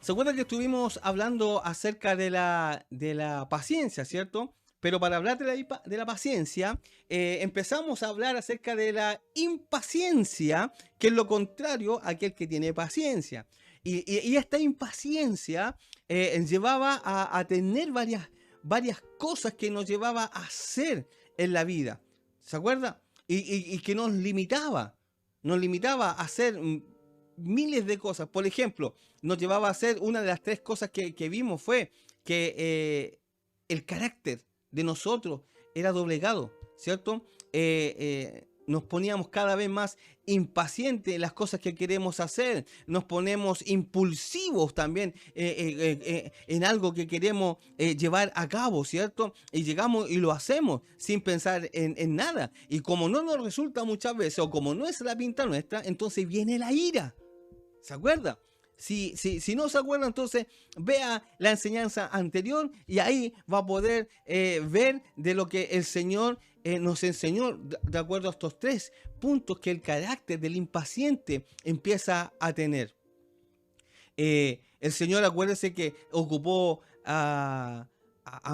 ¿Se acuerda que estuvimos hablando acerca de la paciencia, cierto? Pero para hablar de la paciencia, empezamos a hablar acerca de la impaciencia, que es lo contrario a aquel que tiene paciencia. Y esta impaciencia llevaba a tener varias cosas que nos llevaba a hacer en la vida. ¿Se acuerda? Y que nos limitaba a hacer miles de cosas. Por ejemplo, nos llevaba a hacer una de las tres cosas que vimos fue que el carácter de nosotros era doblegado, ¿cierto? Nos poníamos cada vez más impacientes en las cosas que queremos hacer, nos ponemos impulsivos también en algo que queremos llevar a cabo, ¿cierto? Y llegamos y lo hacemos sin pensar en nada. Y como no nos resulta muchas veces, o como no es la pinta nuestra, entonces viene la ira. ¿Se acuerda? Si no se acuerda, entonces vea la enseñanza anterior y ahí va a poder ver de lo que el Señor nos enseñó de acuerdo a estos tres puntos que el carácter del impaciente empieza a tener. El Señor, acuérdese que ocupó a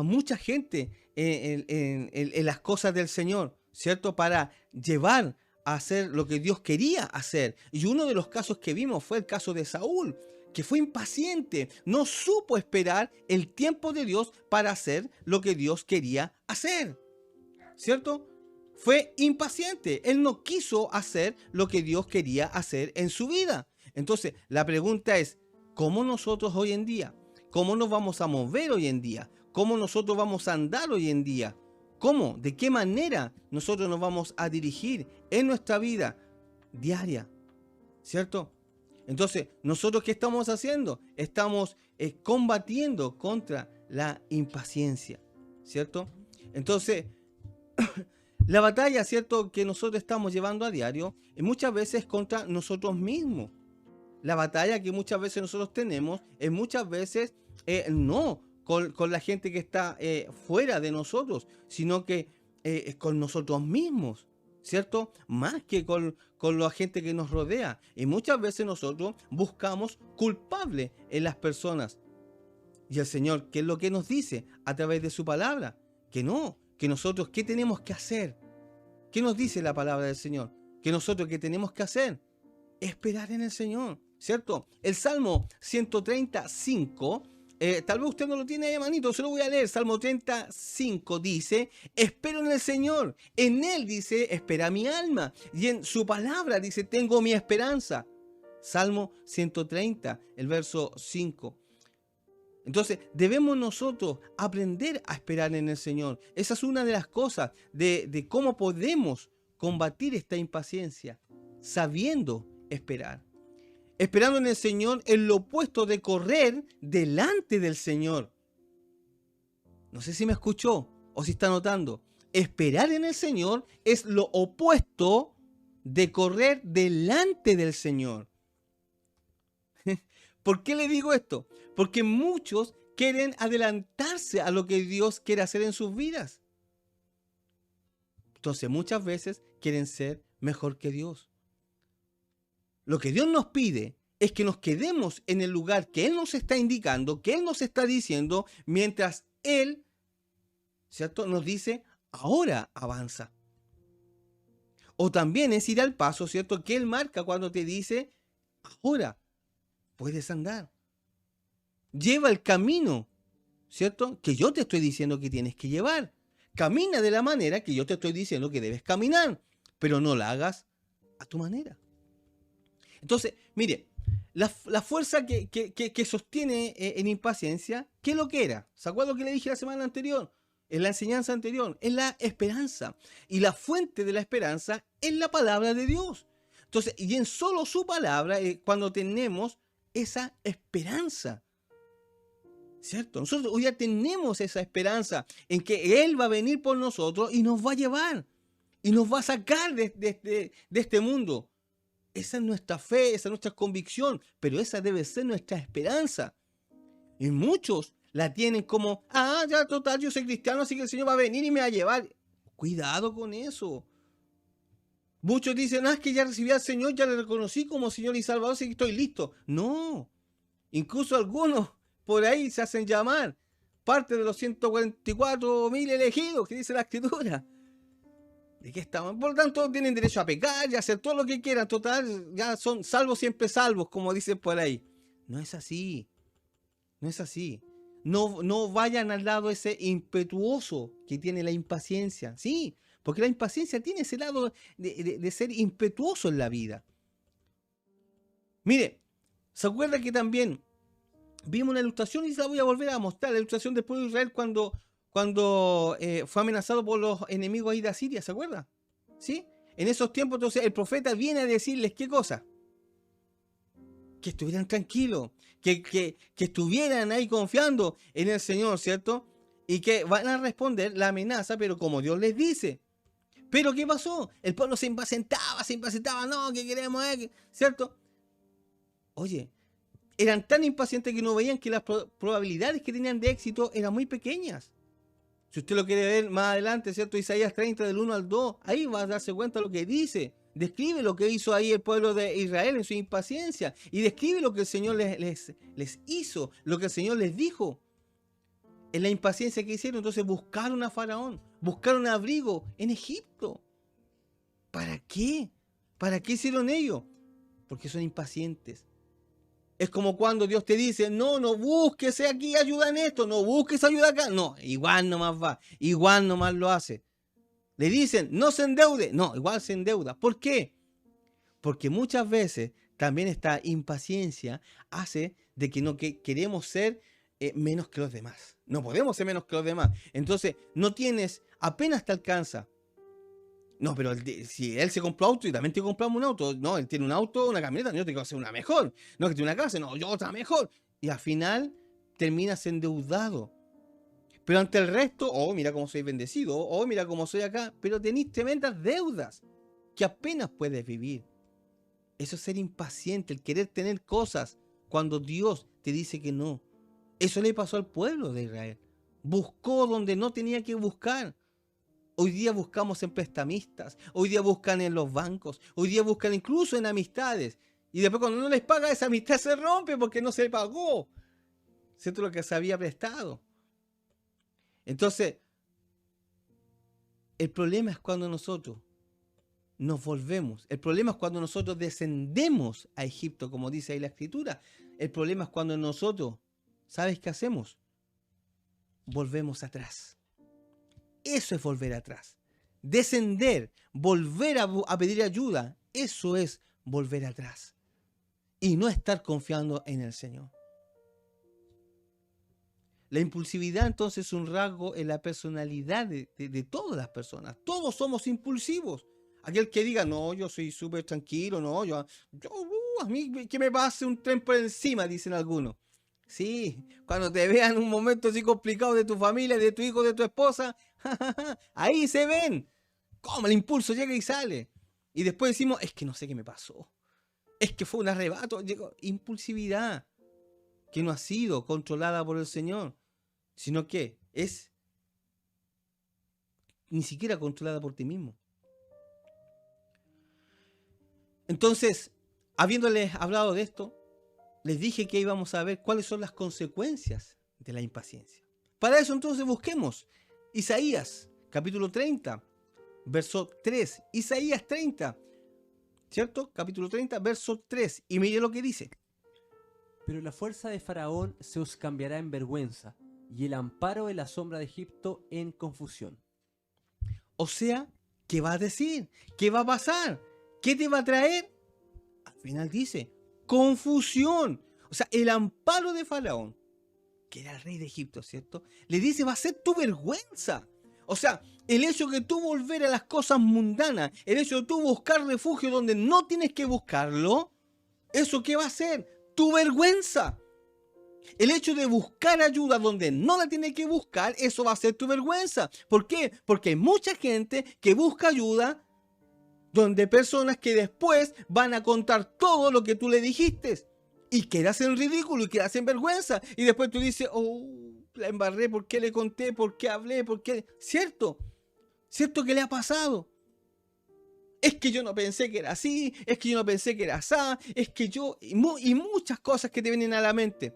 mucha gente en las cosas del Señor, ¿cierto? Para llevar a hacer lo que Dios quería hacer. Y uno de los casos que vimos fue el caso de Saúl, que fue impaciente, no supo esperar el tiempo de Dios para hacer lo que Dios quería hacer, ¿cierto? Fue impaciente, él no quiso hacer lo que Dios quería hacer en su vida. Entonces, la pregunta es, ¿cómo nosotros hoy en día? ¿Cómo nos vamos a mover hoy en día? ¿Cómo nosotros vamos a andar hoy en día? ¿Cómo? ¿De qué manera nosotros nos vamos a dirigir en nuestra vida diaria? ¿Cierto? Entonces, ¿nosotros qué estamos haciendo? Estamos combatiendo contra la impaciencia, ¿cierto? Entonces, la batalla, ¿cierto?, que nosotros estamos llevando a diario, muchas veces contra nosotros mismos. La batalla que muchas veces nosotros tenemos es muchas veces no con la gente que está fuera de nosotros, sino que es con nosotros mismos, ¿cierto? Más que con la gente que nos rodea. Y muchas veces nosotros buscamos culpables en las personas. Y el Señor, ¿qué es lo que nos dice a través de su palabra? Que no, que nosotros, ¿qué tenemos que hacer? ¿Qué nos dice la palabra del Señor? Que nosotros, ¿qué tenemos que hacer? Esperar en el Señor, ¿cierto? El Salmo 135, tal vez usted no lo tiene ahí, manito, se lo voy a leer. Salmo 35 dice, espero en el Señor, en Él dice, espera mi alma, y en su palabra dice, tengo mi esperanza. Salmo 130, el verso 5. Entonces, debemos nosotros aprender a esperar en el Señor. Esa es una de las cosas de cómo podemos combatir esta impaciencia, sabiendo esperar. Esperando en el Señor es lo opuesto de correr delante del Señor. No sé si me escuchó o si está notando. Esperar en el Señor es lo opuesto de correr delante del Señor. ¿Por qué le digo esto? Porque muchos quieren adelantarse a lo que Dios quiere hacer en sus vidas. Entonces muchas veces quieren ser mejor que Dios. Lo que Dios nos pide es que nos quedemos en el lugar que Él nos está indicando, que Él nos está diciendo, mientras Él, ¿cierto?, nos dice, ahora avanza. O también es ir al paso, ¿cierto?, que Él marca cuando te dice, ahora puedes andar. Lleva el camino, ¿cierto?, que yo te estoy diciendo que tienes que llevar. Camina de la manera que yo te estoy diciendo que debes caminar, pero no la hagas a tu manera. Entonces, mire, la fuerza que sostiene en impaciencia, ¿qué es lo que era? ¿Se acuerda lo que le dije la semana anterior? En la enseñanza anterior, es la esperanza. Y la fuente de la esperanza es la palabra de Dios. Entonces, y en solo su palabra, cuando tenemos esa esperanza, ¿cierto? Nosotros hoy ya tenemos esa esperanza en que Él va a venir por nosotros y nos va a llevar. Y nos va a sacar de este mundo. Esa es nuestra fe, esa es nuestra convicción, pero esa debe ser nuestra esperanza. Y muchos la tienen como, ya total, yo soy cristiano, así que el Señor va a venir y me va a llevar. Cuidado con eso. Muchos dicen, es que ya recibí al Señor, ya le reconocí como Señor y Salvador, así que estoy listo. No, Incluso algunos por ahí se hacen llamar parte de los 144.000 elegidos que dice la Escritura. ¿De qué estamos? Por lo tanto, tienen derecho a pecar y a hacer todo lo que quieran. Total, ya son salvos siempre salvos, como dicen por ahí. No es así. No es así. No vayan al lado ese impetuoso que tiene la impaciencia. Sí, porque la impaciencia tiene ese lado de ser impetuoso en la vida. Mire, ¿se acuerda que también vimos una ilustración y se la voy a volver a mostrar? La ilustración del pueblo de Israel cuando fue amenazado por los enemigos ahí de Asiria, ¿se acuerda? ¿Sí? En esos tiempos, entonces, el profeta viene a decirles, ¿qué cosa? Que estuvieran tranquilos, que estuvieran ahí confiando en el Señor, ¿cierto? Y que van a responder la amenaza, pero como Dios les dice. ¿Pero qué pasó? El pueblo se impacientaba, no, que queremos, ¿cierto? Oye, eran tan impacientes que no veían que las probabilidades que tenían de éxito eran muy pequeñas. Si usted lo quiere ver más adelante, ¿cierto? Isaías 30 del 1 al 2, ahí va a darse cuenta de lo que dice. Describe lo que hizo ahí el pueblo de Israel en su impaciencia. Y describe lo que el Señor les hizo, lo que el Señor les dijo. En la impaciencia que hicieron, entonces buscaron a Faraón, buscaron abrigo en Egipto. ¿Para qué? ¿Para qué hicieron ello? Porque son impacientes. Es como cuando Dios te dice, no busques aquí ayuda en esto, no busques ayuda acá. No, igual nomás va, igual nomás lo hace. Le dicen, no se endeude. No, igual se endeuda. ¿Por qué? Porque muchas veces también esta impaciencia hace de que no queremos ser menos que los demás. No podemos ser menos que los demás. Entonces, no tienes, apenas te alcanza. No, pero si él se compró auto y también te compramos un auto. No, él tiene un auto, una camioneta, yo tengo que hacer una mejor. No, que tiene una casa, no, yo otra mejor. Y al final terminas endeudado. Pero ante el resto, oh, mira cómo soy bendecido, oh, mira cómo soy acá, pero tenéis tremendas deudas que apenas puedes vivir. Eso es ser impaciente, el querer tener cosas cuando Dios te dice que no. Eso le pasó al pueblo de Israel. Buscó donde no tenía que buscar. Hoy día buscamos en prestamistas, hoy día buscan en los bancos, hoy día buscan incluso en amistades. Y después cuando no les paga, esa amistad se rompe porque no se pagó, ¿cierto? Lo que se había prestado. Entonces, el problema es cuando nosotros nos volvemos. El problema es cuando nosotros descendemos a Egipto, como dice ahí la Escritura. El problema es cuando nosotros, ¿sabes qué hacemos? Volvemos atrás. Eso es volver atrás. Descender, volver a pedir ayuda, eso es volver atrás. Y no estar confiando en el Señor. La impulsividad entonces es un rasgo en la personalidad de todas las personas. Todos somos impulsivos. Aquel que diga, no, yo soy súper tranquilo, no, a mí que me pase un tren por encima, dicen algunos. Sí, cuando te vean un momento así complicado de tu familia, de tu hijo, de tu esposa, ahí se ven cómo el impulso llega y sale. Y después decimos, es que no sé qué me pasó. Es que fue un arrebato. Llegó impulsividad que no ha sido controlada por el Señor, sino que es ni siquiera controlada por ti mismo. Entonces, habiéndoles hablado de esto, les dije que íbamos a ver cuáles son las consecuencias de la impaciencia. Para eso entonces busquemos Isaías, capítulo 30, verso 3. Isaías 30, ¿cierto? Capítulo 30, verso 3. Y mire lo que dice. Pero la fuerza de Faraón se os cambiará en vergüenza, y el amparo de la sombra de Egipto en confusión. O sea, ¿qué va a decir? ¿Qué va a pasar? ¿Qué te va a traer? Al final dice, confusión. O sea, el amparo de Faraón, que era el rey de Egipto, ¿cierto? Le dice, va a ser tu vergüenza. O sea, el hecho de tú volver a las cosas mundanas, el hecho de tú buscar refugio donde no tienes que buscarlo, ¿eso qué va a ser? Tu vergüenza. El hecho de buscar ayuda donde no la tienes que buscar, eso va a ser tu vergüenza. ¿Por qué? Porque hay mucha gente que busca ayuda donde personas que después van a contar todo lo que tú le dijiste y quedas en ridículo y quedas en vergüenza y después tú dices, oh, la embarré, ¿por qué le conté? ¿Por qué hablé? ¿Por qué? ¿Cierto? ¿Cierto que le ha pasado? Es que yo no pensé que era así, es que yo no pensé que era así, es que yo... Y muchas cosas que te vienen a la mente.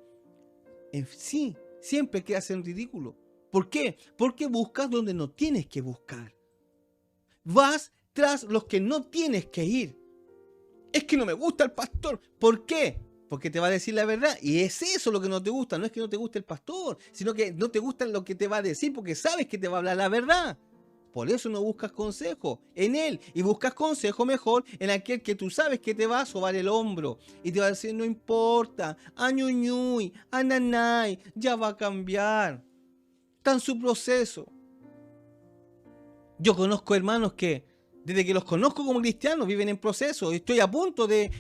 Sí, siempre quedas en ridículo. ¿Por qué? Porque buscas donde no tienes que buscar. Vas tras los que no tienes que ir. Es que no me gusta el pastor. ¿Por qué? Porque te va a decir la verdad. Y es eso lo que no te gusta. No es que no te guste el pastor, sino que no te gusta lo que te va a decir porque sabes que te va a hablar la verdad. Por eso no buscas consejo en él y buscas consejo mejor en aquel que tú sabes que te va a sobar el hombro y te va a decir no importa, añuñuy, ananay, ya va a cambiar. Está en su proceso. Yo conozco hermanos que desde que los conozco como cristianos viven en proceso. Estoy a punto de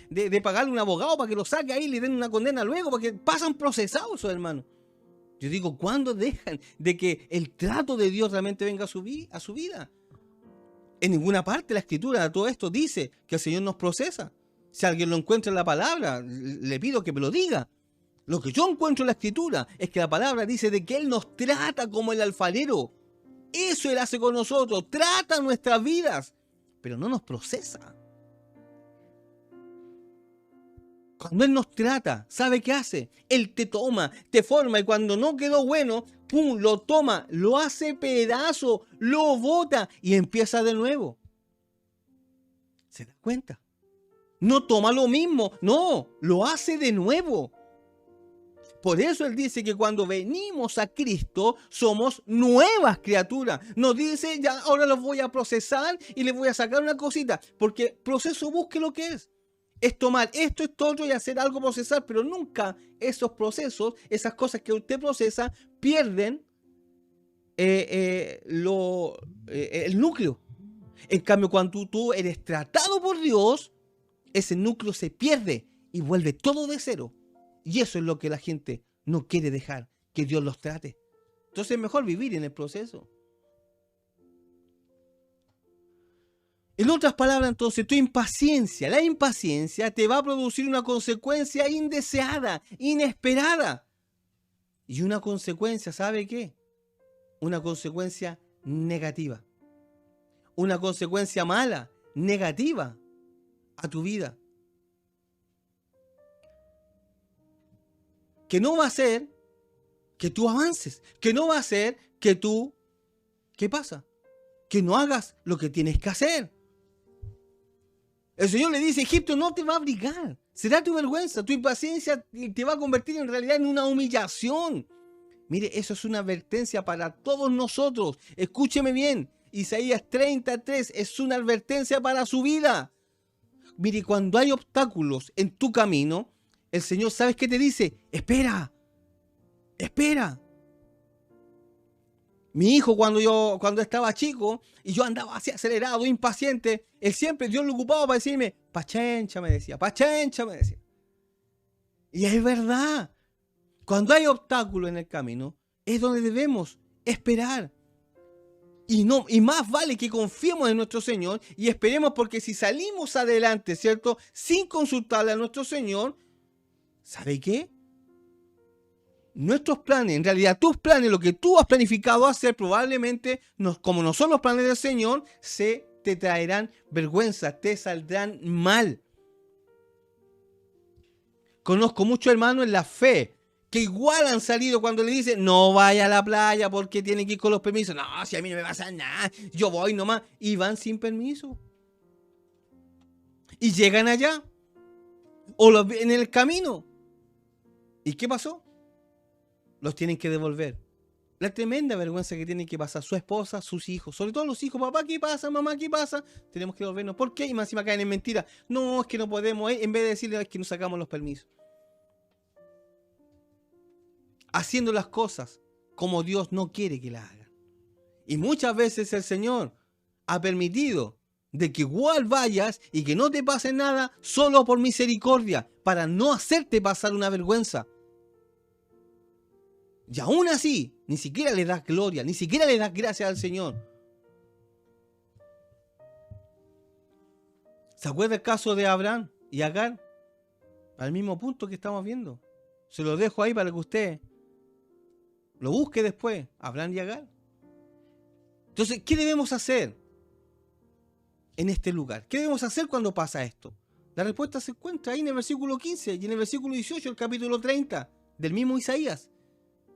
pagarle un abogado para que lo saque ahí y le den una condena luego porque pasan procesados esos hermanos. Yo digo, ¿cuándo dejan de que el trato de Dios realmente venga a su vida? En ninguna parte de la Escritura de todo esto dice que el Señor nos procesa. Si alguien lo encuentra en la palabra, le pido que me lo diga. Lo que yo encuentro en la Escritura es que la palabra dice de que Él nos trata como el alfarero. Eso Él hace con nosotros, trata nuestras vidas, pero no nos procesa. Cuando Él nos trata, ¿sabe qué hace? Él te toma, te forma y cuando no quedó bueno, ¡pum!, lo toma, lo hace pedazo, lo bota y empieza de nuevo. ¿Se da cuenta? No toma lo mismo, no, lo hace de nuevo. Por eso Él dice que cuando venimos a Cristo somos nuevas criaturas. Nos dice, ya ahora los voy a procesar y les voy a sacar una cosita. Porque proceso busque lo que es. Es tomar esto, esto, otro y hacer algo procesar. Pero nunca esos procesos, esas cosas que usted procesa, pierden el núcleo. En cambio, cuando tú eres tratado por Dios, ese núcleo se pierde y vuelve todo de cero. Y eso es lo que la gente no quiere dejar, que Dios los trate. Entonces es mejor vivir en el proceso. En otras palabras, entonces, tu impaciencia, la impaciencia te va a producir una consecuencia indeseada, inesperada. Y una consecuencia, ¿sabe qué? Una consecuencia negativa. Una consecuencia mala, negativa a tu vida. Que no va a hacer que tú avances, que no va a hacer que tú, ¿qué pasa? Que no hagas lo que tienes que hacer. El Señor le dice, Egipto no te va a abrigar, será tu vergüenza, tu impaciencia te va a convertir en realidad en una humillación. Mire, eso es una advertencia para todos nosotros. Escúcheme bien, Isaías 33 es una advertencia para su vida. Mire, cuando hay obstáculos en tu camino, el Señor, ¿sabes qué te dice? Espera, espera. Mi hijo cuando estaba chico y yo andaba así acelerado, impaciente, él siempre, Dios lo ocupaba para decirme, pachencha, me decía, pachencha, me decía. Y es verdad, cuando hay obstáculos en el camino, es donde debemos esperar. Y más vale que confiemos en nuestro Señor y esperemos porque si salimos adelante, ¿cierto? Sin consultarle a nuestro Señor, ¿sabe qué? Nuestros planes, en realidad tus planes, lo que tú has planificado hacer, probablemente, como no son los planes del Señor, se te traerán vergüenza, te saldrán mal. Conozco muchos hermanos en la fe que igual han salido cuando le dicen no vaya a la playa porque tiene que ir con los permisos. No, si a mí no me pasa nada, yo voy nomás. Y van sin permiso. Y llegan allá. O los ven en el camino. ¿Y qué pasó? Los tienen que devolver. La tremenda vergüenza que tienen que pasar su esposa, sus hijos, sobre todo los hijos, papá, ¿qué pasa? Mamá, ¿qué pasa? Tenemos que devolvernos. ¿Por qué? Y más encima caen en mentira. No, es que no podemos, en vez de decirle es que nos sacamos los permisos. Haciendo las cosas como Dios no quiere que las hagan. Y muchas veces el Señor ha permitido de que igual vayas y que no te pase nada solo por misericordia, para no hacerte pasar una vergüenza. Y aún así, ni siquiera le das gloria, ni siquiera le das gracias al Señor. ¿Se acuerda el caso de Abraham y Agar? Al mismo punto que estamos viendo. Se lo dejo ahí para que usted lo busque después. Abraham y Agar. Entonces, ¿qué debemos hacer? en este lugar? ¿Qué debemos hacer cuando pasa esto? La respuesta se encuentra ahí en el versículo 15 y en el versículo 18 del capítulo 30 del mismo Isaías.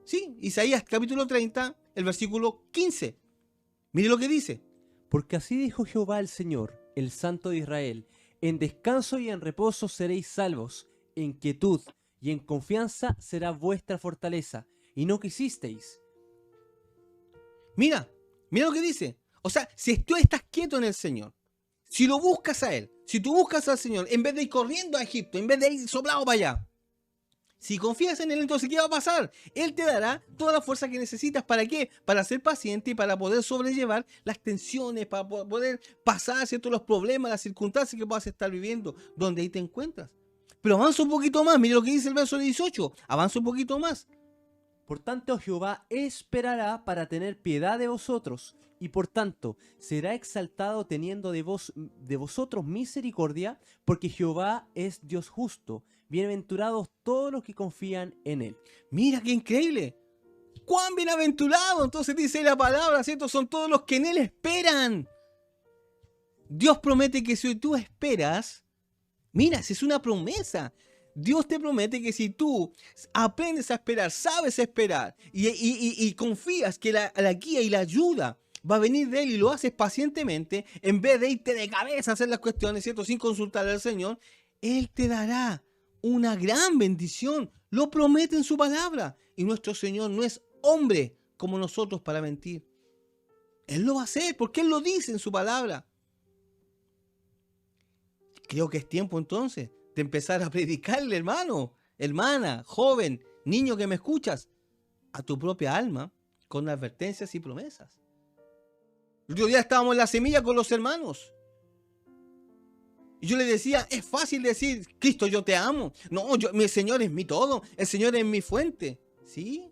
Sí, Isaías capítulo 30, el versículo 15. Mire lo que dice. Porque así dijo Jehová el Señor, el Santo de Israel: en descanso y en reposo seréis salvos, en quietud y en confianza será vuestra fortaleza, y no quisisteis. Mira lo que dice. O sea, si tú estás quieto en el Señor, si lo buscas a Él, si tú buscas al Señor, en vez de ir corriendo a Egipto, en vez de ir soplado para allá, si confías en Él, entonces ¿qué va a pasar? Él te dará toda la fuerza que necesitas. ¿Para qué? Para ser paciente y para poder sobrellevar las tensiones, para poder pasar, ¿cierto?, los problemas, las circunstancias que puedas estar viviendo, donde ahí te encuentras. Pero avanza un poquito más. Mire lo que dice el verso 18. Avanza un poquito más. Por tanto, Jehová esperará para tener piedad de vosotros, y por tanto será exaltado teniendo de vosotros misericordia, porque Jehová es Dios justo. Bienaventurados todos los que confían en Él. Mira qué increíble. ¡Cuán bienaventurado! Entonces dice la palabra, ¿cierto? Son todos los que en Él esperan. Dios promete que si tú esperas, mira, si es una promesa. Dios te promete que si tú aprendes a esperar, sabes esperar y confías que la guía y la ayuda va a venir de Él y lo haces pacientemente, en vez de irte de cabeza a hacer las cuestiones, ¿cierto?, sin consultar al Señor, Él te dará una gran bendición. Lo promete en su palabra. Y nuestro Señor no es hombre como nosotros para mentir. Él lo va a hacer porque Él lo dice en su palabra. Creo que es tiempo entonces de empezar a predicarle, hermano, hermana, joven, niño que me escuchas, a tu propia alma con advertencias y promesas. El otro día estábamos en la semilla con los hermanos. Y yo les decía, es fácil decir, Cristo, yo te amo. No, mi Señor es mi todo, el Señor es mi fuente. ¿Sí?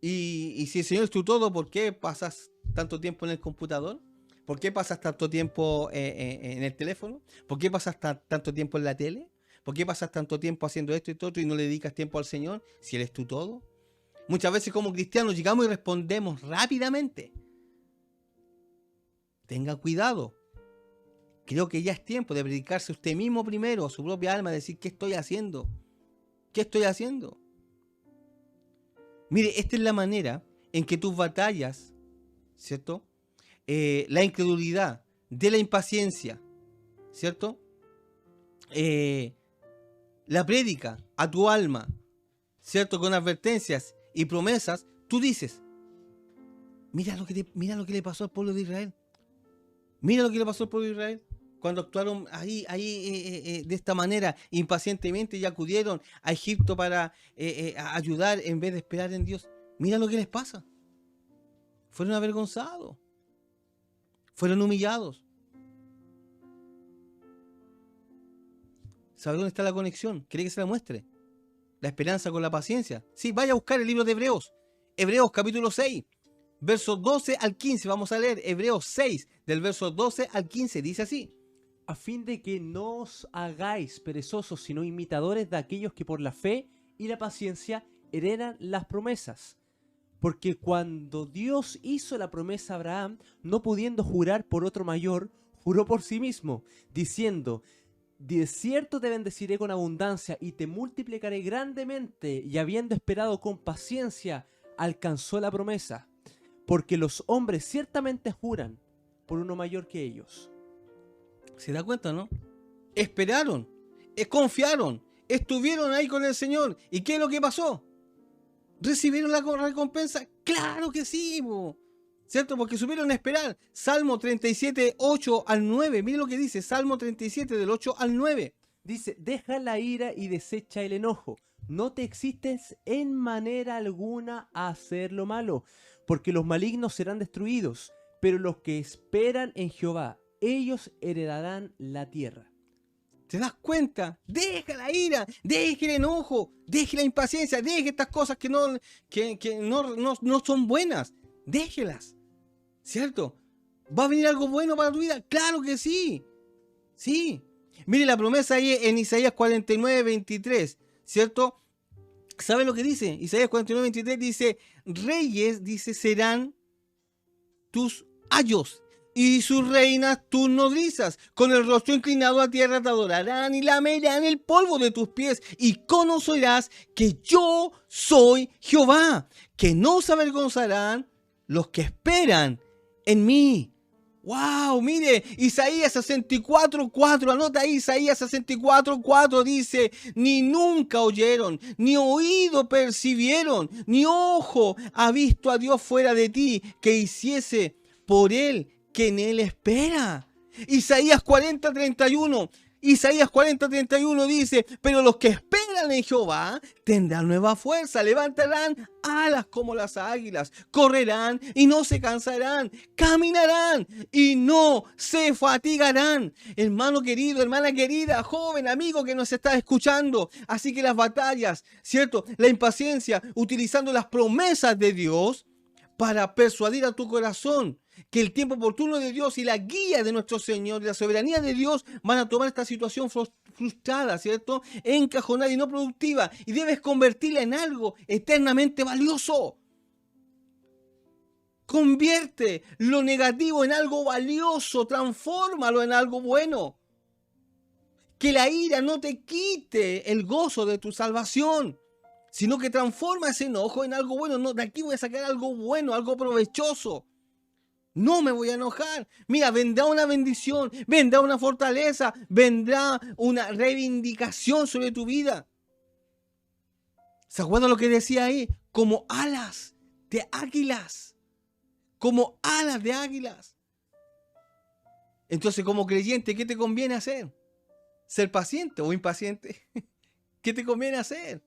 Y si el Señor es tu todo, ¿por qué pasas tanto tiempo en el computador? ¿Por qué pasas tanto tiempo en el teléfono? ¿Por qué pasas tanto tiempo en la tele? ¿Por qué pasas tanto tiempo haciendo esto y todo otro y no le dedicas tiempo al Señor si Él es tu todo? Muchas veces como cristianos llegamos y respondemos rápidamente. Tenga cuidado. Creo que ya es tiempo de predicarse usted mismo primero, a su propia alma, decir, ¿qué estoy haciendo? ¿Qué estoy haciendo? Mire, esta es la manera en que tus batallas, ¿cierto?, la incredulidad, de la impaciencia, ¿cierto?, la prédica a tu alma, ¿cierto?, con advertencias y promesas, tú dices, mira lo que le pasó al pueblo de Israel. Mira lo que le pasó al pueblo de Israel cuando actuaron ahí de esta manera, impacientemente, y acudieron a Egipto para ayudar en vez de esperar en Dios. Mira lo que les pasa. Fueron avergonzados. Fueron humillados. ¿Sabe dónde está la conexión? ¿Quiere que se la muestre? La esperanza con la paciencia. Sí, vaya a buscar el libro de Hebreos. Hebreos capítulo 6. Versos 12 al 15. Vamos a leer Hebreos 6, del verso 12 al 15. Dice así. A fin de que no os hagáis perezosos, sino imitadores de aquellos que por la fe y la paciencia heredan las promesas. Porque cuando Dios hizo la promesa a Abraham, no pudiendo jurar por otro mayor, juró por sí mismo, diciendo: de cierto te bendeciré con abundancia y te multiplicaré grandemente. Y habiendo esperado con paciencia, alcanzó la promesa. Porque los hombres ciertamente juran por uno mayor que ellos. ¿Se da cuenta, no? Esperaron, confiaron, estuvieron ahí con el Señor. ¿Y qué es lo que pasó? ¿Recibieron la recompensa? ¡Claro que sí! ¿Cierto? Porque supieron esperar. Salmo 37, 8 al 9. Miren lo que dice. Salmo 37, del 8 al 9. Dice: deja la ira y desecha el enojo. No te existes en manera alguna a hacer lo malo, porque los malignos serán destruidos, pero los que esperan en Jehová, ellos heredarán la tierra. ¿Te das cuenta? Deja la ira, deje el enojo, deje la impaciencia, deje estas cosas que no son buenas. Déjelas, ¿cierto? ¿Va a venir algo bueno para tu vida? ¡Claro que sí! Sí. Mire la promesa ahí en Isaías 49, 23, ¿cierto? ¿Sabe lo que dice? Isaías 49, 23 dice, reyes, dice, serán tus ayos. y sus reinas tus nodrizas. Con el rostro inclinado a tierra te adorarán y lamerán el polvo de tus pies. Y conocerás que yo soy Jehová, que no se avergonzarán los que esperan en mí. ¡Wow! Mire, Isaías 64:4, anota ahí, Isaías 64:4 dice: ni nunca oyeron, ni oído percibieron, ni ojo ha visto a Dios fuera de ti, que hiciese por él que en él espera. Isaías 40:31. Isaías 40:31 dice: pero los que esperan en Jehová tendrán nueva fuerza, levantarán alas como las águilas, correrán y no se cansarán, caminarán y no se fatigarán. Hermano querido, hermana querida, joven, amigo que nos está escuchando, así que las batallas, ¿cierto? La impaciencia, utilizando las promesas de Dios para persuadir a tu corazón que el tiempo oportuno de Dios y la guía de nuestro Señor y la soberanía de Dios van a tomar esta situación frustrada, ¿cierto? Encajonada y no productiva, y debes convertirla en algo eternamente valioso. Convierte lo negativo en algo valioso, transfórmalo en algo bueno. Que la ira no te quite el gozo de tu salvación, sino que transforma ese enojo en algo bueno. No, de aquí voy a sacar algo bueno, algo provechoso. No me voy a enojar. Mira, vendrá una bendición, vendrá una fortaleza, vendrá una reivindicación sobre tu vida. ¿Se acuerdan lo que decía ahí? Como alas de águilas. Como alas de águilas. Entonces, como creyente, ¿qué te conviene hacer? ¿Ser paciente o impaciente? ¿Qué te conviene hacer?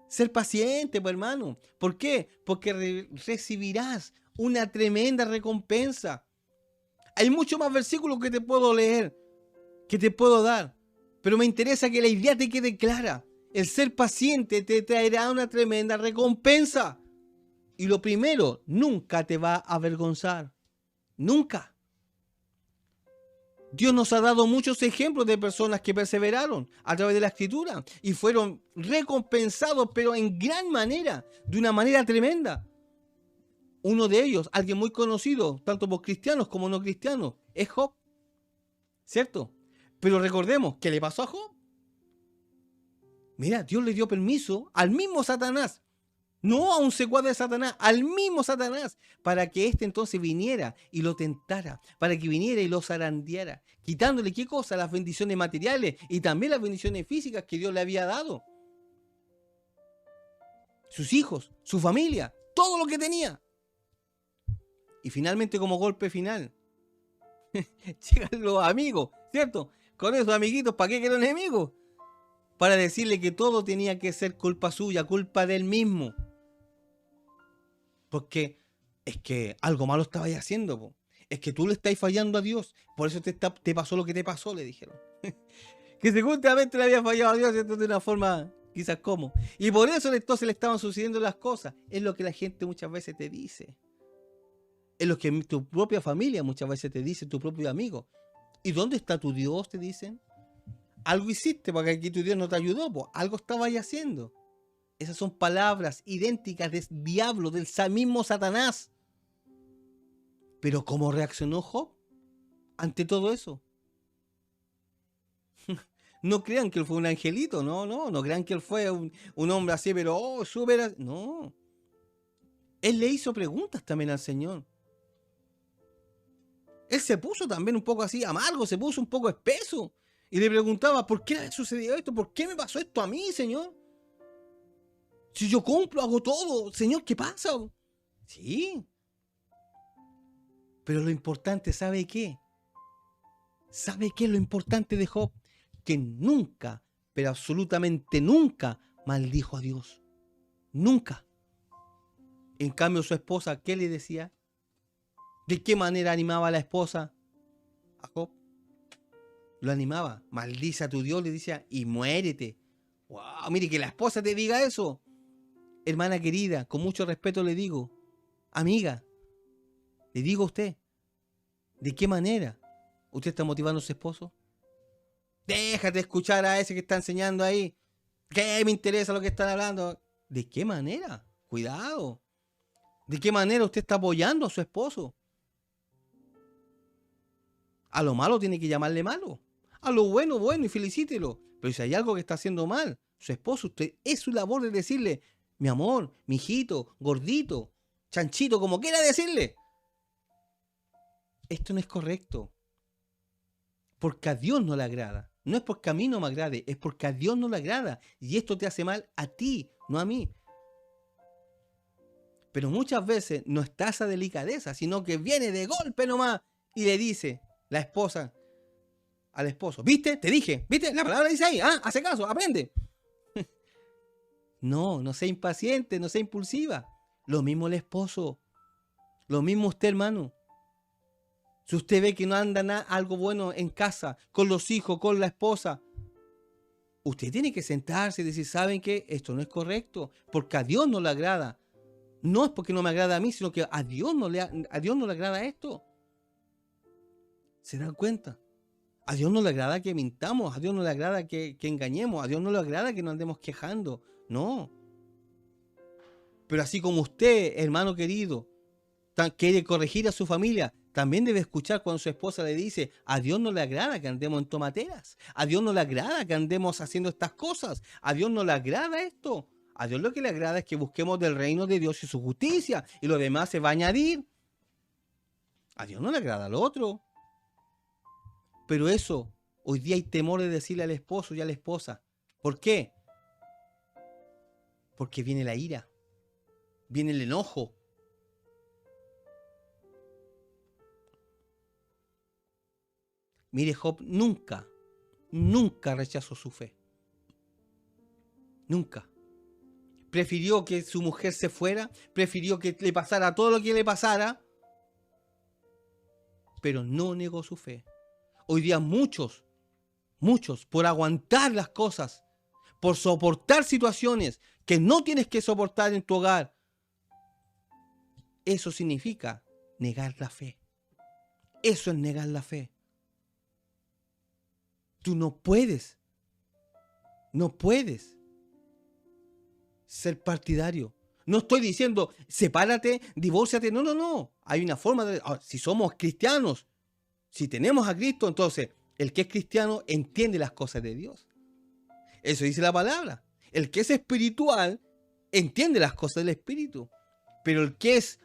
Ser paciente, pues, hermano. ¿Por qué? Porque recibirás una tremenda recompensa. Hay muchos más versículos que te puedo leer, que te puedo dar, pero me interesa que la idea te quede clara. El ser paciente te traerá una tremenda recompensa. Y lo primero, nunca te va a avergonzar. Nunca. Dios nos ha dado muchos ejemplos de personas que perseveraron a través de la Escritura y fueron recompensados, pero en gran manera, de una manera tremenda. Uno de ellos, alguien muy conocido, tanto por cristianos como no cristianos, es Job. ¿Cierto? Pero recordemos, ¿qué le pasó a Job? Mira, Dios le dio permiso al mismo Satanás, no a un secuaz de Satanás, al mismo Satanás, para que éste entonces viniera y lo tentara, para que viniera y lo zarandeara, quitándole ¿qué cosa? Las bendiciones materiales y también las bendiciones físicas que Dios le había dado. Sus hijos, su familia, todo lo que tenía. Y finalmente, como golpe final, llegan los amigos, ¿cierto? Con esos amiguitos, ¿para qué quieren enemigos? Para decirle que todo tenía que ser culpa suya, culpa de él mismo. Porque es que algo malo estabais haciendo, po. Es que tú le estáis fallando a Dios. Por eso te pasó lo que te pasó, le dijeron. Que seguramente le había fallado a Dios, ¿cierto? De una forma quizás como. Y por eso entonces le estaban sucediendo las cosas. Es lo que la gente muchas veces te dice. Es lo que tu propia familia muchas veces te dice, tu propio amigo. ¿Y dónde está tu Dios? Te dicen. Algo hiciste porque aquí tu Dios no te ayudó, pues algo estabas haciendo. Esas son palabras idénticas del diablo, del mismo Satanás. Pero ¿cómo reaccionó Job ante todo eso? No crean que él fue un angelito, no crean que él fue un hombre así, pero súper... No. Él le hizo preguntas también al Señor. Él se puso también un poco así amargo, se puso un poco espeso. Y le preguntaba, ¿por qué ha sucedido esto? ¿Por qué me pasó esto a mí, Señor? Si yo cumplo, hago todo, Señor, ¿qué pasa? Sí. Pero lo importante, ¿sabe qué? ¿Sabe qué es lo importante de Job? Que nunca, pero absolutamente nunca, maldijo a Dios. Nunca. En cambio, su esposa, ¿qué le decía? ¿De qué manera animaba a la esposa a Job? Lo animaba. Maldice a tu Dios, le decía, y muérete. ¡Wow! Mire, que la esposa te diga eso. Hermana querida, con mucho respeto le digo, amiga, le digo a usted, ¿de qué manera usted está motivando a su esposo? Déjate escuchar a ese que está enseñando ahí. ¿Qué me interesa lo que están hablando? ¿De qué manera? Cuidado. ¿De qué manera usted está apoyando a su esposo? A lo malo tiene que llamarle malo. A lo bueno, bueno, y felicítelo. Pero si hay algo que está haciendo mal, su esposo, usted es su labor de decirle, mi amor, mi hijito, gordito, chanchito, como quiera decirle. Esto no es correcto. Porque a Dios no le agrada. No es porque a mí no me agrade, es porque a Dios no le agrada. Y esto te hace mal a ti, no a mí. Pero muchas veces no está esa delicadeza, sino que viene de golpe nomás y le dice la esposa al esposo, ¿viste? Te dije, ¿viste? La palabra dice ahí, hace caso, aprende. No sea impaciente, no sea impulsiva. Lo mismo el esposo, lo mismo usted, hermano. Si usted ve que no anda algo bueno en casa, con los hijos, con la esposa, usted tiene que sentarse y decir, ¿saben qué? Esto no es correcto, porque a Dios no le agrada. No es porque no me agrada a mí, sino que a Dios no le agrada esto. ¿Se dan cuenta? A Dios no le agrada que mintamos, a Dios no le agrada que engañemos, a Dios no le agrada que nos andemos quejando. No. Pero así como usted, hermano querido, quiere corregir a su familia, también debe escuchar cuando su esposa le dice, a Dios no le agrada que andemos en tomateras, a Dios no le agrada que andemos haciendo estas cosas, a Dios no le agrada esto. A Dios lo que le agrada es que busquemos del reino de Dios y su justicia, y lo demás se va a añadir. A Dios no le agrada lo otro. Pero eso, hoy día hay temor de decirle al esposo y a la esposa. ¿Por qué? Porque viene la ira, viene el enojo. Mire, Job nunca rechazó su fe. Nunca. Prefirió que su mujer se fuera, prefirió que le pasara todo lo que le pasara, pero no negó su fe. Hoy día muchos, por aguantar las cosas, por soportar situaciones que no tienes que soportar en tu hogar, eso significa negar la fe. Eso es negar la fe. Tú no puedes ser partidario. No estoy diciendo, sepárate, divórciate. No. Hay una forma de... Si somos cristianos, si tenemos a Cristo, entonces el que es cristiano entiende las cosas de Dios. Eso dice la palabra. El que es espiritual entiende las cosas del espíritu. Pero el que es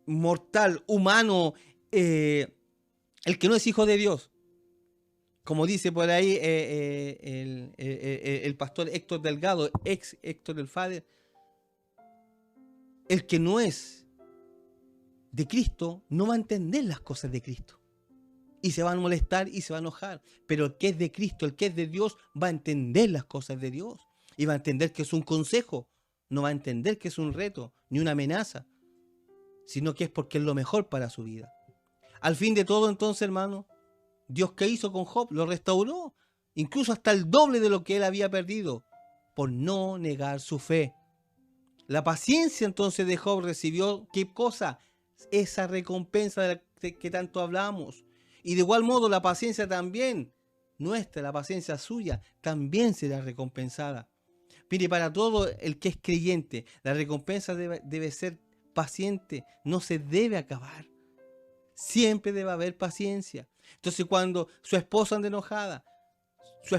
mortal, humano, el que no es hijo de Dios, como dice por ahí el pastor Héctor Delgado, ex Héctor del Fader, el que no es de Cristo no va a entender las cosas de Cristo. Y se va a molestar y se va a enojar. Pero el que es de Cristo, el que es de Dios, va a entender las cosas de Dios. Y va a entender que es un consejo. No va a entender que es un reto, ni una amenaza. Sino que es porque es lo mejor para su vida. Al fin de todo, entonces, hermano, Dios, ¿qué hizo con Job? Lo restauró. Incluso hasta el doble de lo que él había perdido. Por no negar su fe. La paciencia entonces de Job recibió, ¿qué cosa? Esa recompensa de la que tanto hablamos. Y de igual modo la paciencia también, nuestra, la paciencia suya, también será recompensada. Mire, para todo el que es creyente, la recompensa debe ser paciente, no se debe acabar. Siempre debe haber paciencia. Entonces cuando su esposa anda enojada, su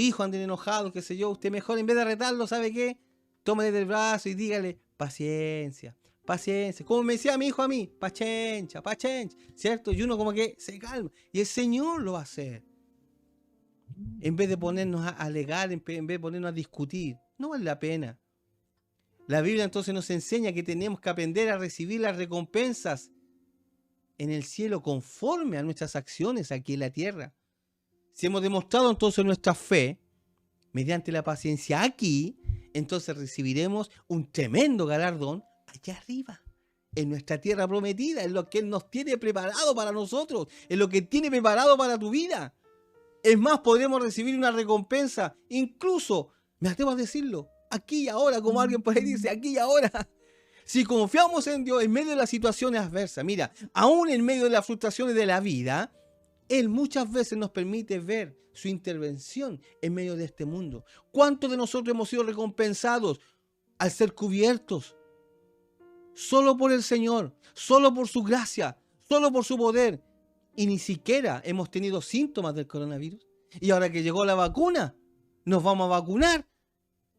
hijo anda enojado, qué sé yo, usted mejor en vez de retarlo, ¿sabe qué? Tómale del brazo y dígale, paciencia. Paciencia, como me decía mi hijo a mí, paciencia, ¿cierto? Y uno como que se calma. Y el Señor lo va a hacer. En vez de ponernos a alegar, en vez de ponernos a discutir. No vale la pena. La Biblia entonces nos enseña que tenemos que aprender a recibir las recompensas en el cielo conforme a nuestras acciones aquí en la tierra. Si hemos demostrado entonces nuestra fe mediante la paciencia aquí, entonces recibiremos un tremendo galardón allá arriba, en nuestra tierra prometida, en lo que Él nos tiene preparado para nosotros, en lo que tiene preparado para tu vida. Es más, podremos recibir una recompensa, incluso, me atrevo a decirlo, aquí y ahora, como alguien por ahí dice, aquí y ahora. Si confiamos en Dios en medio de las situaciones adversas, mira, aún en medio de las frustraciones de la vida, Él muchas veces nos permite ver su intervención en medio de este mundo. ¿Cuántos de nosotros hemos sido recompensados al ser cubiertos? Solo por el Señor, solo por su gracia, solo por su poder. y ni siquiera hemos tenido síntomas del coronavirus. Y ahora que llegó la vacuna, nos vamos a vacunar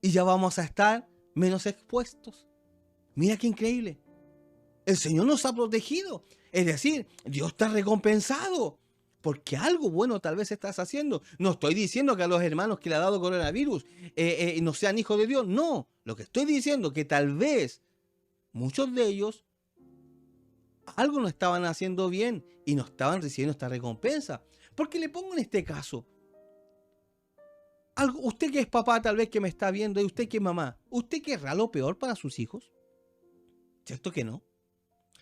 y ya vamos a estar menos expuestos. Mira qué increíble. El Señor nos ha protegido. Es decir, Dios te ha recompensado. Porque algo bueno tal vez estás haciendo. No estoy diciendo que a los hermanos que le ha dado coronavirus no sean hijos de Dios. No. Lo que estoy diciendo es que tal vez muchos de ellos algo no estaban haciendo bien y no estaban recibiendo esta recompensa. Porque le pongo en este caso. Usted que es papá tal vez que me está viendo y usted que es mamá. ¿Usted querrá lo peor para sus hijos? ¿Cierto que no?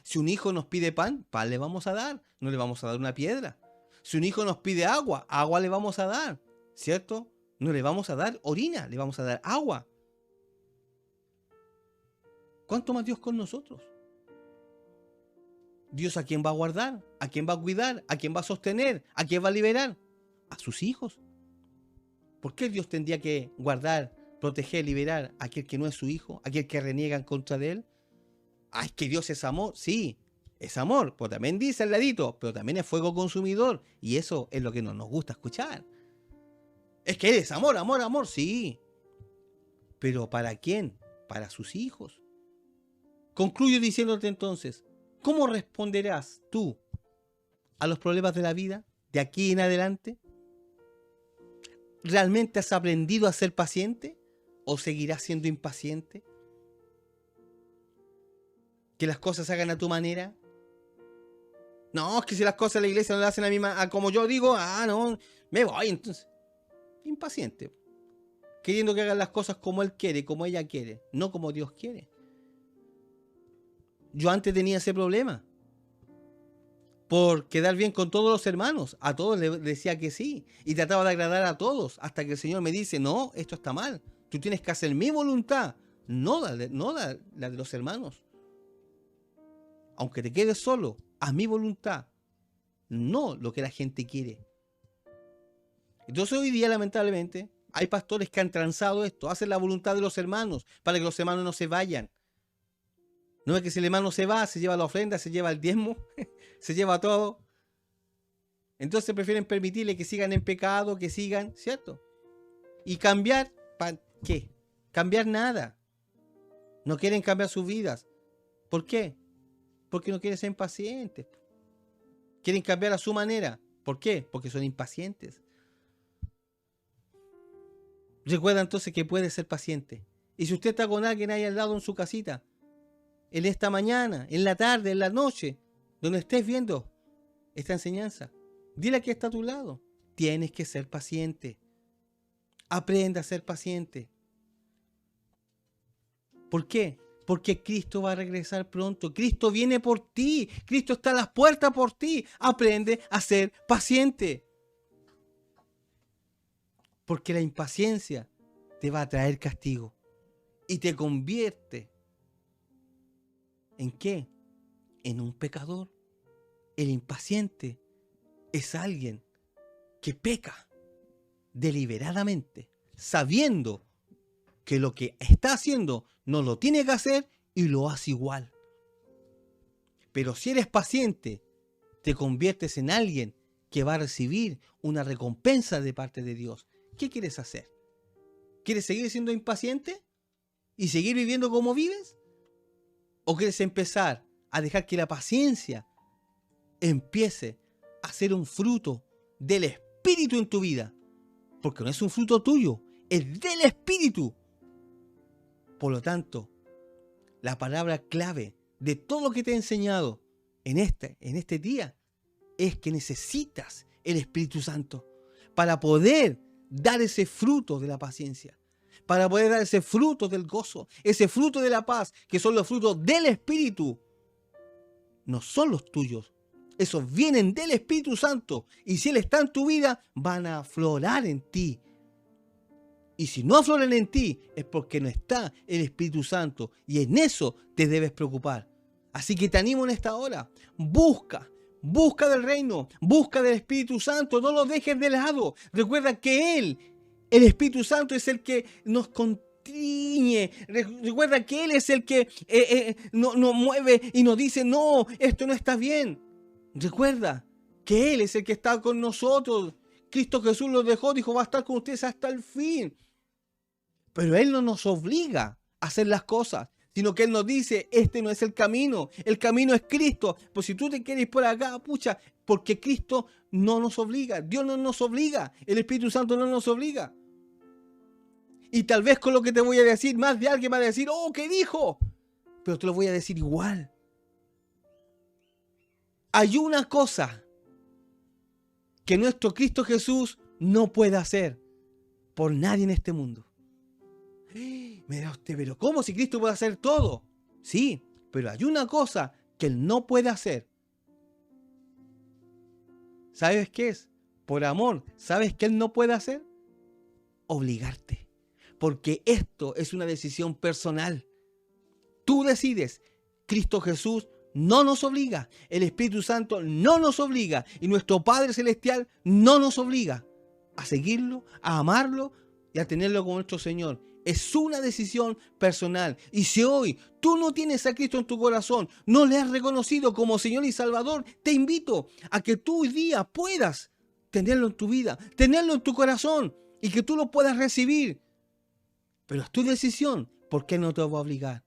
Si un hijo nos pide pan, pan le vamos a dar. No le vamos a dar una piedra. Si un hijo nos pide agua, agua le vamos a dar, ¿cierto? No le vamos a dar orina, le vamos a dar agua. ¿Cuánto más Dios con nosotros? ¿Dios a quién va a guardar? ¿A quién va a cuidar? ¿A quién va a sostener? ¿A quién va a liberar? A sus hijos. ¿Por qué Dios tendría que guardar, proteger, liberar a aquel que no es su hijo? ¿A aquel que reniega en contra de él? Ah, es que Dios es amor. Sí, es amor, pues también dice al ladito, pero también es fuego consumidor. Y eso es lo que no nos gusta escuchar. Es que Él es amor, amor, amor, sí. ¿Pero para quién? Para sus hijos. Concluyo diciéndote entonces, ¿cómo responderás tú a los problemas de la vida de aquí en adelante? ¿Realmente has aprendido a ser paciente o seguirás siendo impaciente? ¿Que las cosas se hagan a tu manera? No, es que si las cosas en la iglesia no las hacen a como yo digo, no, me voy entonces. Impaciente. Queriendo que hagan las cosas como él quiere, como ella quiere, no como Dios quiere. Yo antes tenía ese problema. Por quedar bien con todos los hermanos. A todos les decía que sí. Y trataba de agradar a todos. Hasta que el Señor me dice, no, esto está mal. Tú tienes que hacer mi voluntad. No la de los hermanos. Aunque te quedes solo, haz mi voluntad. No lo que la gente quiere. Entonces hoy día, lamentablemente, hay pastores que han transado esto. Hacen la voluntad de los hermanos para que los hermanos no se vayan. No es que si el hermano se va, se lleva la ofrenda, se lleva el diezmo, se lleva todo. Entonces prefieren permitirle que sigan en pecado, que sigan, ¿cierto? Y cambiar, ¿para qué? Cambiar nada. No quieren cambiar sus vidas. ¿Por qué? Porque no quieren ser impacientes. Quieren cambiar a su manera. ¿Por qué? Porque son impacientes. Recuerda entonces que puede ser paciente. Y si usted está con alguien ahí al lado en su casita, en esta mañana, en la tarde, en la noche, donde estés viendo esta enseñanza, dile que está a tu lado. Tienes que ser paciente. Aprenda a ser paciente. ¿Por qué? Porque Cristo va a regresar pronto. Cristo viene por ti. Cristo está a las puertas por ti. Aprende a ser paciente. Porque la impaciencia te va a traer castigo. Y te convierte. ¿En qué? En un pecador. El impaciente es alguien que peca deliberadamente, sabiendo que lo que está haciendo no lo tiene que hacer y lo hace igual. Pero si eres paciente, te conviertes en alguien que va a recibir una recompensa de parte de Dios. ¿Qué quieres hacer? ¿Quieres seguir siendo impaciente y seguir viviendo como vives? ¿O quieres empezar a dejar que la paciencia empiece a ser un fruto del Espíritu en tu vida? Porque no es un fruto tuyo, es del Espíritu. Por lo tanto, la palabra clave de todo lo que te he enseñado en este día es que necesitas el Espíritu Santo para poder dar ese fruto de la paciencia, para poder dar ese fruto del gozo, ese fruto de la paz, que son los frutos del Espíritu. No son los tuyos, esos vienen del Espíritu Santo, y si Él está en tu vida, van a aflorar en ti. Y si no afloran en ti, es porque no está el Espíritu Santo, y en eso te debes preocupar. Así que te animo en esta hora, busca del reino, busca del Espíritu Santo, no lo dejes de lado. Recuerda que Él, el Espíritu Santo, es el que nos constriñe. Recuerda que Él es el que nos mueve y nos dice, no, esto no está bien. Recuerda porque Él es el que está con nosotros. Cristo Jesús los dejó, dijo, va a estar con ustedes hasta el fin. Pero Él no nos obliga a hacer las cosas, sino que Él nos dice, este no es el camino es Cristo. Pues si tú te quieres ir por acá, pucha, porque Cristo no nos obliga, Dios no nos obliga, el Espíritu Santo no nos obliga. Y tal vez con lo que te voy a decir, más de alguien va a decir, oh, ¿qué dijo? Pero te lo voy a decir igual. Hay una cosa que nuestro Cristo Jesús no puede hacer por nadie en este mundo. Mira usted, pero ¿cómo si Cristo puede hacer todo? Sí, pero hay una cosa que Él no puede hacer. ¿Sabes qué es? Por amor, ¿sabes qué Él no puede hacer? Obligarte. Porque esto es una decisión personal. Tú decides. Cristo Jesús no nos obliga. El Espíritu Santo no nos obliga. Y nuestro Padre Celestial no nos obliga a seguirlo, a amarlo y a tenerlo como nuestro Señor. Es una decisión personal. Y si hoy tú no tienes a Cristo en tu corazón, no le has reconocido como Señor y Salvador, te invito a que tú hoy día puedas tenerlo en tu vida, tenerlo en tu corazón y que tú lo puedas recibir. Pero es tu decisión, porque Él no te va a obligar.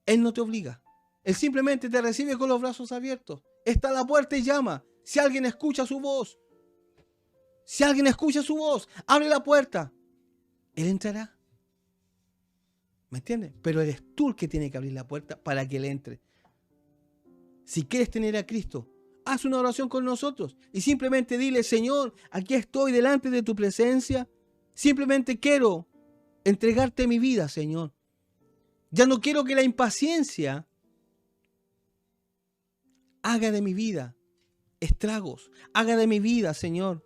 Él no te obliga. Él simplemente te recibe con los brazos abiertos. Está a la puerta y llama. Si alguien escucha su voz, abre la puerta. Él entrará. ¿Me entiendes? Pero eres tú el que tiene que abrir la puerta para que Él entre. Si quieres tener a Cristo, haz una oración con nosotros y simplemente dile, Señor, aquí estoy delante de tu presencia. Simplemente quiero entregarte mi vida, Señor. Ya no quiero que la impaciencia haga de mi vida estragos. Haga de mi vida, Señor,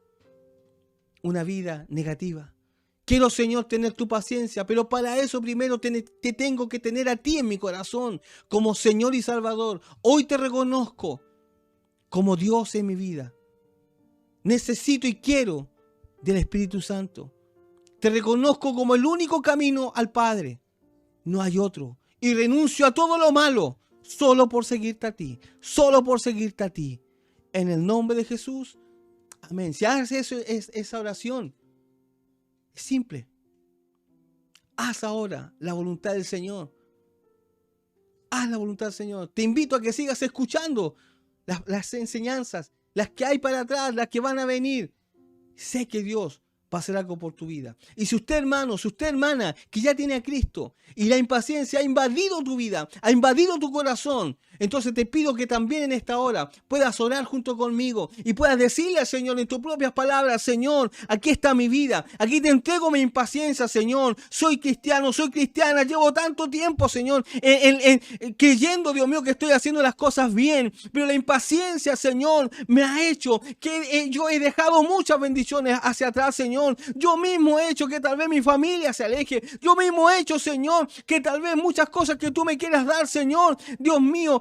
una vida negativa. Quiero, Señor, tener tu paciencia, pero para eso primero te tengo que tener a ti en mi corazón como Señor y Salvador. Hoy te reconozco como Dios en mi vida. Necesito y quiero del Espíritu Santo. Te reconozco como el único camino al Padre. No hay otro. Y renuncio a todo lo malo solo por seguirte a ti. Solo por seguirte a ti. En el nombre de Jesús. Amén. Si haces esa oración, es simple. Haz ahora la voluntad del Señor. Haz la voluntad del Señor. Te invito a que sigas escuchando las enseñanzas, las que hay para atrás, las que van a venir. Sé que Dios va a hacer algo por tu vida. Y si usted, hermano, si usted, hermana, que ya tiene a Cristo y la impaciencia ha invadido tu vida, ha invadido tu corazón, entonces te pido que también en esta hora puedas orar junto conmigo y puedas decirle al Señor en tus propias palabras, Señor, aquí está mi vida, aquí te entrego mi impaciencia, Señor, soy cristiano, soy cristiana, llevo tanto tiempo, Señor, creyendo, Dios mío, que estoy haciendo las cosas bien, pero la impaciencia, Señor, me ha hecho que yo he dejado muchas bendiciones hacia atrás, Señor, yo mismo he hecho que tal vez mi familia se aleje, yo mismo he hecho, Señor, que tal vez muchas cosas que tú me quieras dar, Señor, Dios mío,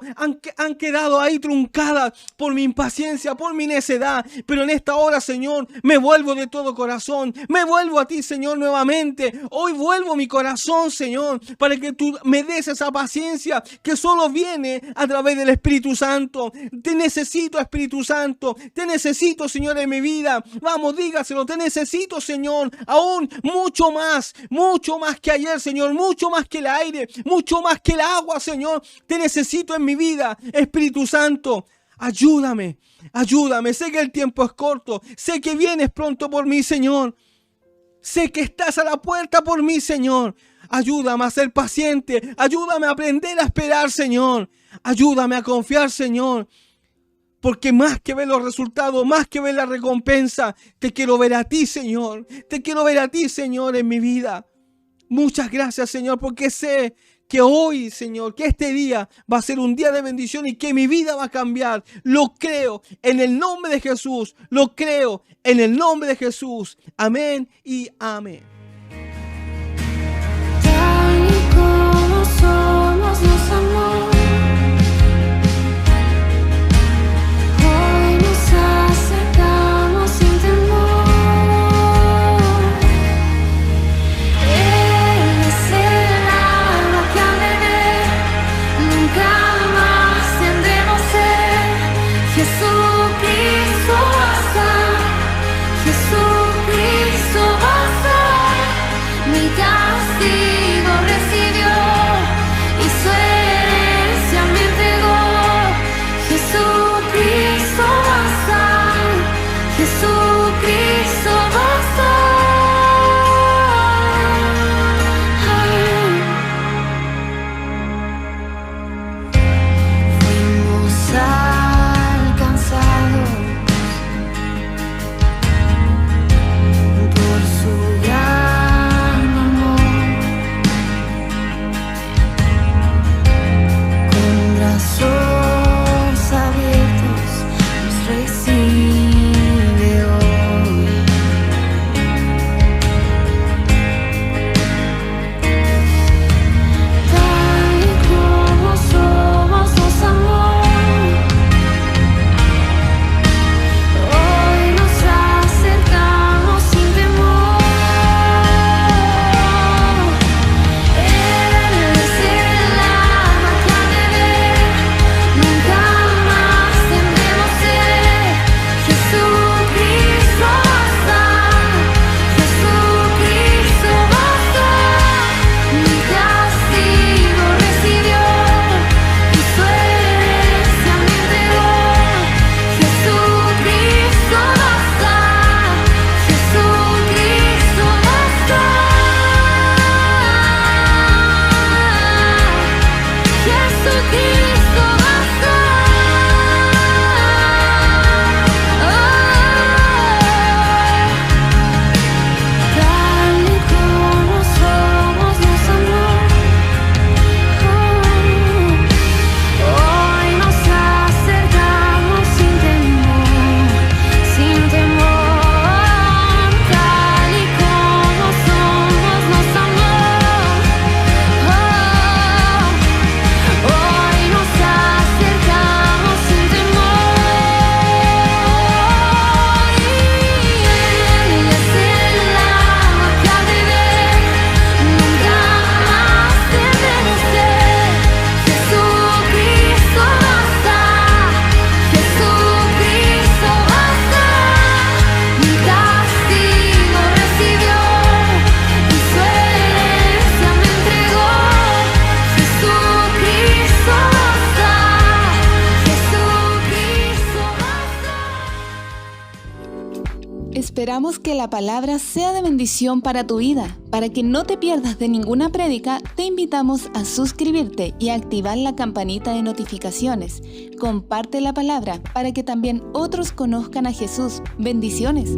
han quedado ahí truncadas por mi impaciencia, por mi necedad. Pero en esta hora, Señor, me vuelvo de todo corazón. Me vuelvo a ti, Señor, nuevamente. Hoy vuelvo mi corazón, Señor, para que tú me des esa paciencia que solo viene a través del Espíritu Santo. Te necesito, Espíritu Santo. Te necesito, Señor, en mi vida. Vamos, dígaselo. Te necesito, Señor, aún mucho más que ayer, Señor, mucho más que el aire, mucho más que el agua, Señor. Te necesito en mi vida, Espíritu Santo. Ayúdame. Sé que el tiempo es corto. Sé que vienes pronto por mí, Señor. Sé que estás a la puerta por mí, Señor. Ayúdame a ser paciente. Ayúdame a aprender a esperar, Señor. Ayúdame a confiar, Señor. Porque más que ver los resultados, más que ver la recompensa, te quiero ver a ti, Señor. Te quiero ver a ti, Señor, en mi vida. Muchas gracias, Señor, porque sé que hoy, Señor, que este día va a ser un día de bendición y que mi vida va a cambiar. Lo creo en el nombre de Jesús. Lo creo en el nombre de Jesús. Amén y amén. Tal y como somos, nos amó. Hoy nos acercamos sin temor. Él es el agua que al beber nunca más tendremos sed. Jesucristo. Esperamos que la palabra sea de bendición para tu vida. Para que no te pierdas de ninguna prédica, te invitamos a suscribirte y a activar la campanita de notificaciones. Comparte la palabra para que también otros conozcan a Jesús. Bendiciones.